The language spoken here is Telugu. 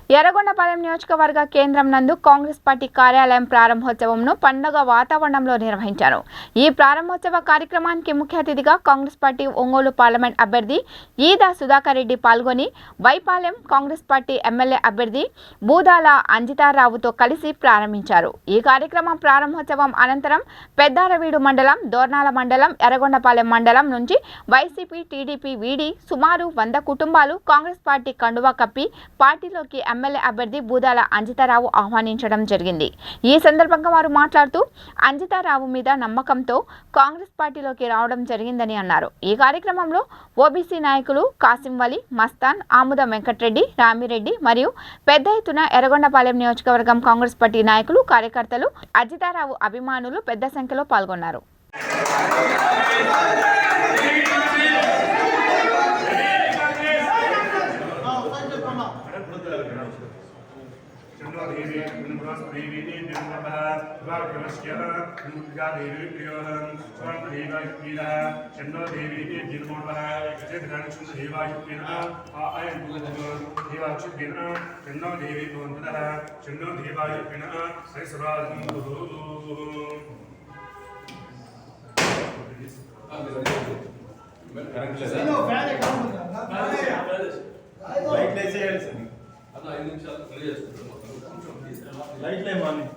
ఎర్రగొండపాలెం నియోజకవర్గ కేంద్రం నందు కాంగ్రెస్ పార్టీ కార్యాలయం ప్రారంభోత్సవంను పండుగ వాతావరణంలో నిర్వహించారు. ఈ ప్రారంభోత్సవ కార్యక్రమానికి ముఖ్య అతిథిగా కాంగ్రెస్ పార్టీ ఒంగోలు పార్లమెంట్ అభ్యర్థి ఈదా సుధాకర్ రెడ్డి పాల్గొని వైపాలెం కాంగ్రెస్ పార్టీ ఎమ్మెల్యే అభ్యర్థి బూదాల అంజితారావుతో కలిసి ప్రారంభించారు. ఈ కార్యక్రమం ప్రారంభోత్సవం అనంతరం పెద్దారవీడు మండలం, దోర్నాల మండలం, ఎర్రగొండపాలెం మండలం నుంచి వైసీపీ, టీడీపీ వీడి సుమారు 100 కుటుంబాలు కాంగ్రెస్ పార్టీ కండువా కప్పి పార్టీలోకి ఎమ్మెల్యే అభ్యర్థి బూదాల అంజితారావు ఆహ్వానించడం జరిగింది. ఈ సందర్భంగా వారు మాట్లాడుతూ అంజితారావు మీద నమ్మకంతో కాంగ్రెస్ పార్టీలోకి రావడం జరిగిందని అన్నారు. ఈ కార్యక్రమంలో ఓబీసీ నాయకులు కాసిం వలి, మస్తాన్, ఆముద వెంకటరెడ్డి, రామిరెడ్డి మరియు పెద్ద ఎత్తున ఎర్రగొండపాలెం నియోజకవర్గం కాంగ్రెస్ పార్టీ నాయకులు, కార్యకర్తలు, అంజితారావు అభిమానులు పెద్ద సంఖ్యలో పాల్గొన్నారు. లైట్